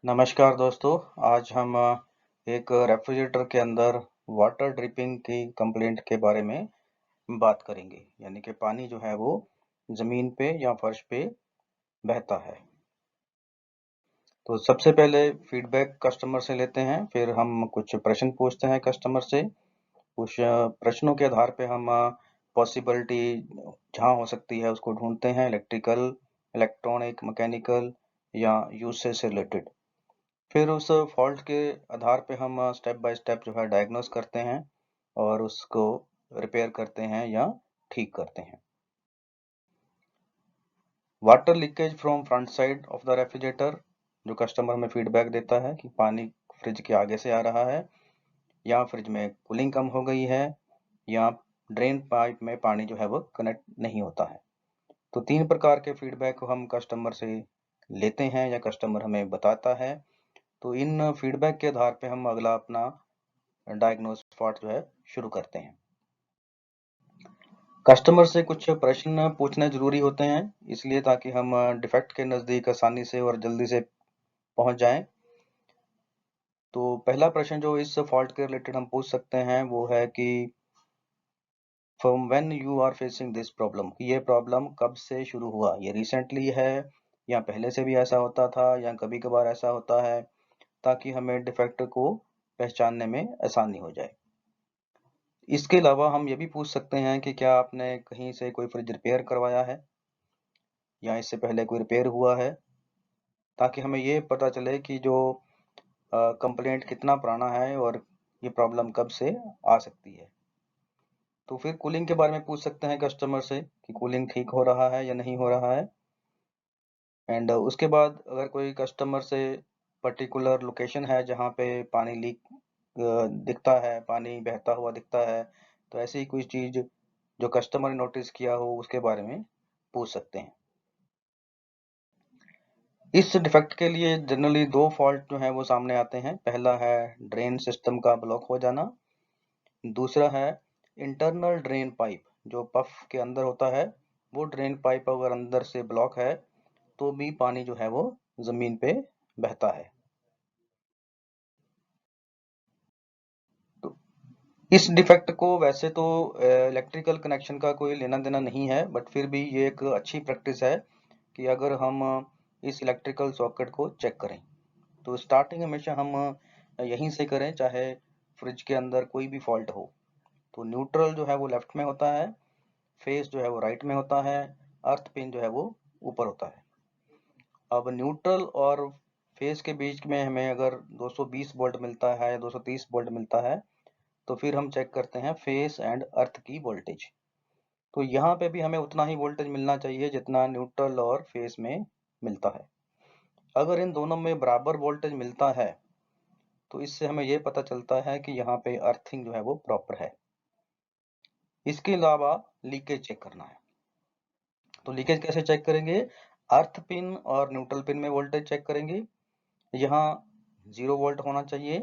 नमस्कार दोस्तों, आज हम एक रेफ्रिजरेटर के अंदर वाटर ड्रिपिंग की कंप्लेंट के बारे में बात करेंगे। यानी कि पानी जो है वो ज़मीन पे या फर्श पे बहता है। तो सबसे पहले फीडबैक कस्टमर से लेते हैं, फिर हम कुछ प्रश्न पूछते हैं कस्टमर से। कुछ प्रश्नों के आधार पे हम पॉसिबिलिटी जहाँ हो सकती है उसको ढूंढते हैं, इलेक्ट्रिकल, इलेक्ट्रॉनिक, मैकेनिकल या यूसेज से रिलेटेड। फिर उस फॉल्ट के आधार पे हम स्टेप बाय स्टेप जो है डायग्नोस करते हैं और उसको रिपेयर करते हैं या ठीक करते हैं। Water leakage from front side of the refrigerator, जो कस्टमर में फीडबैक देता है कि पानी फ्रिज के आगे से आ रहा है या फ्रिज में कूलिंग कम हो गई है या ड्रेन पाइप में पानी जो है वो कनेक्ट नहीं होता है। तो 3 प्रकार के फीडबैक को हम कस्टमर से लेते हैं या कस्टमर हमें बताता है। तो इन फीडबैक के आधार पे हम अगला अपना डायग्नोस पार्ट जो है शुरू करते हैं। कस्टमर से कुछ प्रश्न पूछने जरूरी होते हैं, इसलिए ताकि हम डिफेक्ट के नजदीक आसानी से और जल्दी से पहुंच जाएं। तो पहला प्रश्न जो इस फॉल्ट के रिलेटेड हम पूछ सकते हैं वो है कि from when you are facing this problem, ये प्रॉब्लम कब से शुरू हुआ, ये रिसेंटली है या पहले से भी ऐसा होता था या कभी कभार ऐसा होता है, ताकि हमें डिफेक्ट को पहचानने में आसानी हो जाए। इसके अलावा हम ये भी पूछ सकते हैं कि क्या आपने कहीं से कोई फ्रिज रिपेयर करवाया है या इससे पहले कोई रिपेयर हुआ है, ताकि हमें ये पता चले कि जो कंप्लेंट कितना पुराना है और ये प्रॉब्लम कब से आ सकती है। तो फिर कूलिंग के बारे में पूछ सकते हैं कस्टमर से कि कूलिंग ठीक हो रहा है या नहीं हो रहा है। एंड उसके बाद अगर कोई कस्टमर से पर्टिकुलर लोकेशन है जहाँ पे पानी लीक दिखता है, पानी बहता हुआ दिखता है, तो ऐसी ही कोई चीज़ जो कस्टमर ने नोटिस किया हो उसके बारे में पूछ सकते हैं। इस डिफेक्ट के लिए जनरली 2 फॉल्ट जो हैं वो सामने आते हैं। पहला है ड्रेन सिस्टम का ब्लॉक हो जाना, दूसरा है इंटरनल ड्रेन पाइप, जो पफ के अंदर होता है। वो ड्रेन पाइप अगर अंदर से ब्लॉक है तो भी पानी जो है वो जमीन पे बहता है। तो इस डिफेक्ट को वैसे तो इलेक्ट्रिकल कनेक्शन का कोई लेना देना नहीं है, बट फिर भी ये एक अच्छी प्रैक्टिस है कि अगर हम इस इलेक्ट्रिकल सॉकेट को चेक करें तो स्टार्टिंग हमेशा हम यहीं से करें, चाहे फ्रिज के अंदर कोई भी फॉल्ट हो। तो न्यूट्रल जो है वो लेफ्ट में होता है, फेस जो है वो राइट में होता है, अर्थ पिन जो है वो ऊपर होता है। अब न्यूट्रल और फेस के बीच में हमें अगर 220 वोल्ट मिलता है या 230 वोल्ट मिलता है तो फिर हम चेक करते हैं फेस एंड अर्थ की वोल्टेज। तो यहाँ पे भी हमें उतना ही वोल्टेज मिलना चाहिए जितना न्यूट्रल और फेस में मिलता है। अगर इन दोनों में बराबर वोल्टेज मिलता है तो इससे हमें यह पता चलता है कि यहाँ पे अर्थिंग जो है वो प्रॉपर है। इसके अलावा लीकेज चेक करना है। तो लीकेज कैसे चेक करेंगे? अर्थ पिन और न्यूट्रल पिन में वोल्टेज चेक करेंगे। यहाँ 0 वोल्ट होना चाहिए,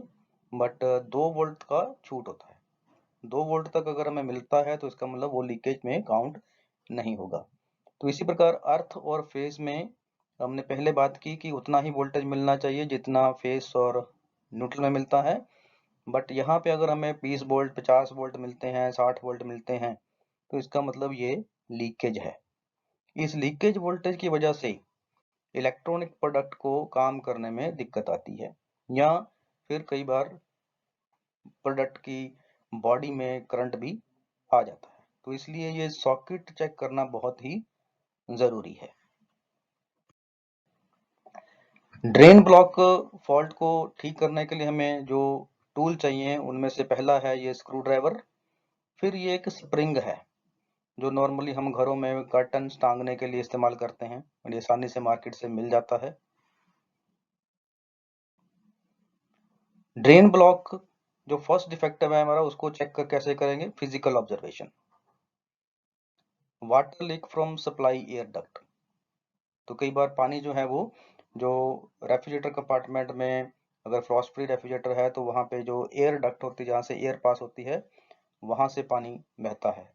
बट 2 वोल्ट का छूट होता है। 2 वोल्ट तक अगर हमें मिलता है तो इसका मतलब वो लीकेज में काउंट नहीं होगा। तो इसी प्रकार अर्थ और फेस में हमने पहले बात की कि उतना ही वोल्टेज मिलना चाहिए जितना फेस और न्यूट्रल में मिलता है। बट यहाँ पे अगर हमें 20 वोल्ट, 50 वोल्ट मिलते हैं, 60 वोल्ट मिलते हैं, तो इसका मतलब ये लीकेज है। इस लीकेज वोल्टेज की वजह से इलेक्ट्रॉनिक प्रोडक्ट को काम करने में दिक्कत आती है या फिर कई बार प्रोडक्ट की बॉडी में करंट भी आ जाता है। तो इसलिए ये सॉकेट चेक करना बहुत ही जरूरी है। ड्रेन ब्लॉक फॉल्ट को ठीक करने के लिए हमें जो टूल चाहिए उनमें से पहला है ये स्क्रू ड्राइवर। फिर ये एक स्प्रिंग है जो नॉर्मली हम घरों में कर्टन टांगने के लिए इस्तेमाल करते हैं और ये आसानी से मार्केट से मिल जाता है। ड्रेन ब्लॉक जो फर्स्ट डिफेक्टिव है हमारा, उसको चेक कर कैसे करेंगे? Physical observation. Water leak from supply air duct. तो कई बार पानी जो है वो जो रेफ्रिजरेटर कंपार्टमेंट में, अगर फ्रॉस्ट फ्री रेफ्रिजरेटर है तो वहां पे जो एयर डक्ट होती है जहाँ से एयर पास होती है वहां से पानी बहता है।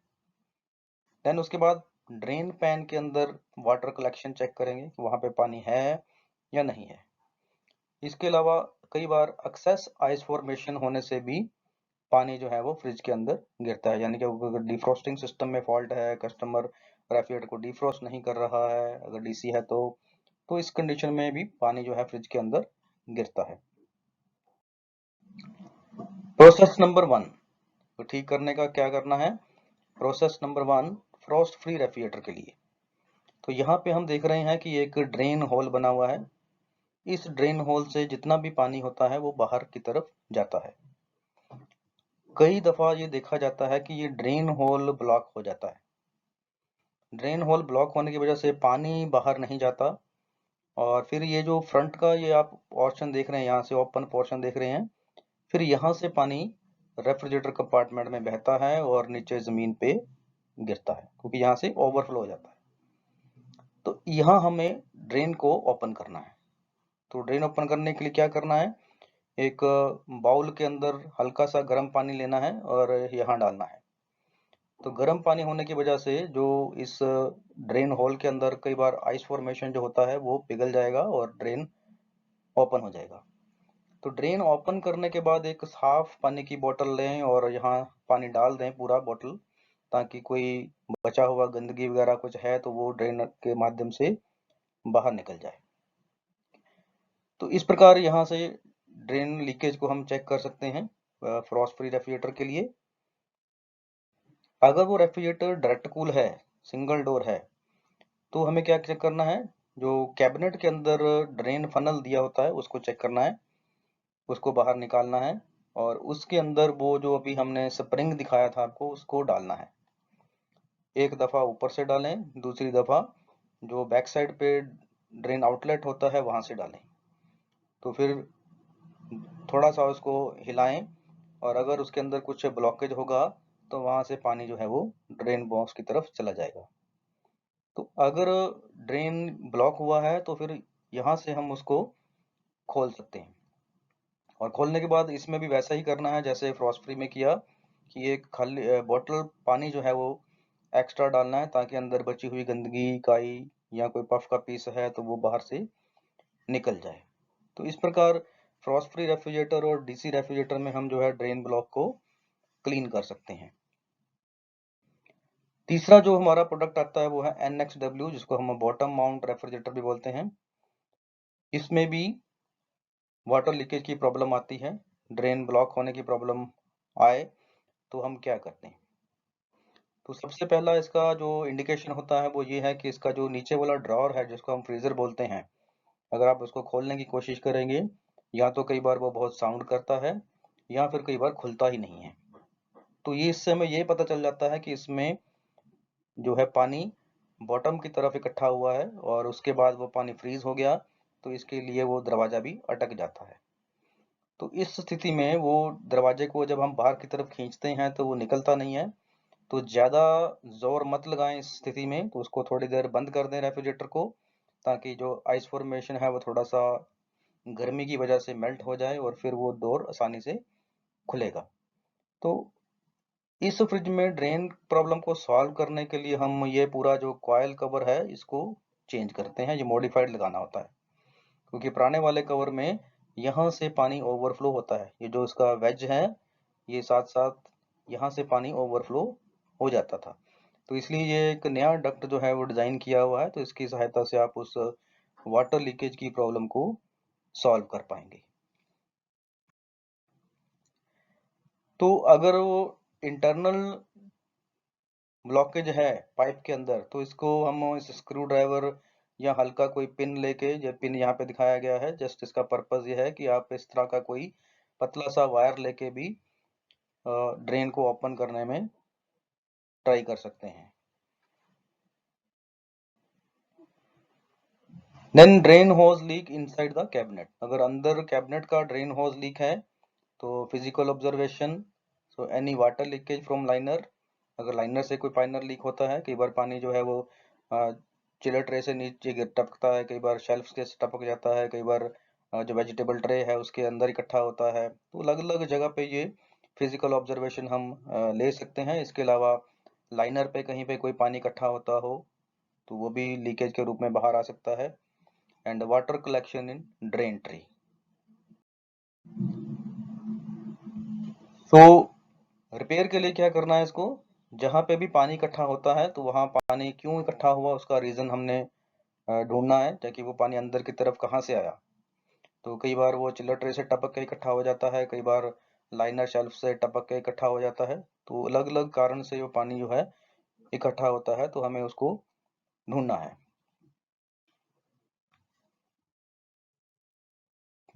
देन उसके बाद ड्रेन पैन के अंदर वाटर कलेक्शन चेक करेंगे कि वहां पे पानी है या नहीं है। इसके अलावा कई बार एक्सेस आइस फॉर्मेशन होने से भी पानी जो है वो फ्रिज के अंदर गिरता है, यानी कि अगर डिफ्रॉस्टिंग सिस्टम में फॉल्ट है, कस्टमर रेफ्रिजरेटर को डिफ्रॉस्ट नहीं कर रहा है, अगर डीसी है तो इस कंडीशन में भी पानी जो है फ्रिज के अंदर गिरता है। प्रोसेस नंबर 1 तो ठीक करने का क्या करना है। Process number 1 Frost free refrigerator के लिए, तो यहाँ पे हम देख रहे हैं कि एक ड्रेन होल बना हुआ है। इस ड्रेन होल से जितना भी पानी होता है वो बाहर की तरफ जाता है। कई दफा ये देखा जाता है कि ये ड्रेन होल ब्लॉक हो जाता है। ड्रेन होल ब्लॉक होने की वजह से पानी बाहर नहीं जाता, और फिर ये जो फ्रंट का ये आप पोर्शन देख रहे हैं, यहाँ से ओपन पोर्शन देख रहे हैं, फिर यहाँ से पानी रेफ्रिजरेटर कंपार्टमेंट में बहता है और नीचे जमीन पे गिरता है, क्योंकि यहाँ से ओवरफ्लो हो जाता है। तो यहाँ हमें ड्रेन को ओपन करना है। तो ड्रेन ओपन करने के लिए क्या करना है, एक बाउल के अंदर हल्का सा गर्म पानी लेना है और यहाँ डालना है। तो गर्म पानी होने की वजह से जो इस ड्रेन होल के अंदर कई बार आइस फॉर्मेशन जो होता है वो पिघल जाएगा और ड्रेन ओपन हो जाएगा। तो ड्रेन ओपन करने के बाद एक साफ पानी की बोतल लें और यहाँ पानी डाल दें पूरा बोतल, ताकि कोई बचा हुआ गंदगी वगैरह कुछ है तो वो ड्रेन के माध्यम से बाहर निकल जाए। तो इस प्रकार यहाँ से ड्रेन लीकेज को हम चेक कर सकते हैं फ्रॉस्ट फ्री रेफ्रिजरेटर के लिए। अगर वो रेफ्रिजरेटर डायरेक्ट कूल है, सिंगल डोर है, तो हमें क्या चेक करना है, जो कैबिनेट के अंदर ड्रेन फनल दिया होता है उसको चेक करना है, उसको बाहर निकालना है और उसके अंदर वो जो अभी हमने स्प्रिंग दिखाया था आपको उसको डालना है। एक दफा ऊपर से डालें, दूसरी दफा जो बैक साइड पे ड्रेन आउटलेट होता है वहां से डालें। तो फिर थोड़ा सा उसको हिलाएं और अगर उसके अंदर कुछ ब्लॉकेज होगा तो वहां से पानी जो है वो ड्रेन बॉक्स की तरफ चला जाएगा। तो अगर ड्रेन ब्लॉक हुआ है तो फिर यहाँ से हम उसको खोल सकते हैं, और खोलने के बाद इसमें भी वैसा ही करना है जैसे फ्रॉस्ट फ्री में किया, कि एक खाली बोतल पानी जो है वो एक्स्ट्रा डालना है, ताकि अंदर बची हुई गंदगी, काई या कोई पफ का पीस है तो वो बाहर से निकल जाए। तो इस प्रकार फ्रॉस्ट फ्री रेफ्रिजरेटर और डीसी रेफ्रिजरेटर में हम जो है ड्रेन ब्लॉक को क्लीन कर सकते हैं। तीसरा जो हमारा प्रोडक्ट आता है वो है NXW, जिसको हम बॉटम माउंट रेफ्रिजरेटर भी बोलते हैं। इसमें भी वाटर लीकेज की प्रॉब्लम आती है, ड्रेन ब्लॉक होने की प्रॉब्लम आए तो हम क्या करते हैं। तो सबसे पहला इसका जो इंडिकेशन होता है वो ये है कि इसका जो नीचे वाला ड्रॉअर है जिसको हम फ्रीजर बोलते हैं, अगर आप उसको खोलने की कोशिश करेंगे या तो कई बार वो बहुत साउंड करता है या फिर कई बार खुलता ही नहीं है। तो ये इससे हमें ये पता चल जाता है कि इसमें जो है पानी बॉटम की तरफ इकट्ठा हुआ है और उसके बाद वो पानी फ्रीज हो गया, तो इसके लिए वो दरवाजा भी अटक जाता है। तो इस स्थिति में वो दरवाजे को जब हम बाहर की तरफ खींचते हैं तो वो निकलता नहीं है। तो ज्यादा जोर मत लगाएं इस स्थिति में, तो उसको थोड़ी देर बंद कर दें रेफ्रिजरेटर को, ताकि जो आइस फॉर्मेशन है वो थोड़ा सा गर्मी की वजह से मेल्ट हो जाए और फिर वो डोर आसानी से खुलेगा। तो इस फ्रिज में ड्रेन प्रॉब्लम को सॉल्व करने के लिए हम ये पूरा जो कॉइल कवर है इसको चेंज करते हैं, ये मॉडिफाइड लगाना होता है, क्योंकि पुराने वाले कवर में यहाँ से पानी ओवरफ्लो होता है, ये जो इसका वेज है ये साथ साथ यहाँ से पानी ओवरफ्लो हो जाता था। तो इसलिए ये एक नया डक्ट जो है वो डिजाइन किया हुआ है, तो इसकी सहायता से आप उस वाटर लीकेज की प्रॉब्लम को सॉल्व कर पाएंगे। तो अगर वो इंटरनल ब्लॉकेज है पाइप के अंदर, तो इसको हम इस स्क्रू ड्राइवर या हल्का कोई पिन लेके, ये पिन यहाँ पे दिखाया गया है, जस्ट इसका पर्पस ये है कि आप इस तरह का कोई पतला सा वायर लेके भी ड्रेन को ओपन करने में ट्राई कर सकते हैं। Then drain hose leak inside the cabinet, अगर अंदर कैबिनेट का ड्रेन होज लीक है तो physical observation, so any water leakage from liner, अगर लाइनर से कोई पाइनर लीक होता है, कई बार पानी जो है वो चिलर ट्रे से नीचे गिर टपकता है, कई बार शेल्फ से टपक जाता है, कई बार जो वेजिटेबल ट्रे है उसके अंदर इकट्ठा होता है, तो अलग अलग जगह पे ये फिजिकल ऑब्जर्वेशन हम ले सकते हैं। इसके अलावा लाइनर पे कहीं पे कोई पानी इकट्ठा होता हो तो वो भी लीकेज के रूप में बाहर आ सकता है। And water collection in drain tree, so repair के लिए क्या करना है इसको, जहाँ पे भी पानी इकट्ठा होता है तो वहाँ पानी क्यों इकट्ठा हुआ उसका रीज़न हमने ढूंढना है, ताकि वो पानी अंदर की तरफ कहाँ से आया। तो कई बार वो चिल्लर ट्रे से टपक के इकट्ठा हो जाता है, कई बार लाइनर शेल्फ से टपक के इकट्ठा हो जाता है। तो अलग अलग कारण से वो पानी जो है इकट्ठा होता है, तो हमें उसको ढूंढना है।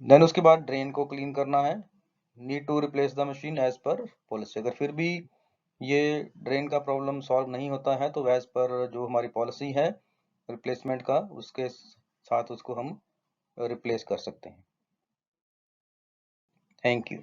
देन उसके बाद ड्रेन को क्लीन करना है। Need to replace the machine as per policy. अगर फिर भी ये ड्रेन का प्रॉब्लम सॉल्व नहीं होता है तो एज पर जो हमारी पॉलिसी है रिप्लेसमेंट का, उसके साथ उसको हम रिप्लेस कर सकते हैं। Thank you.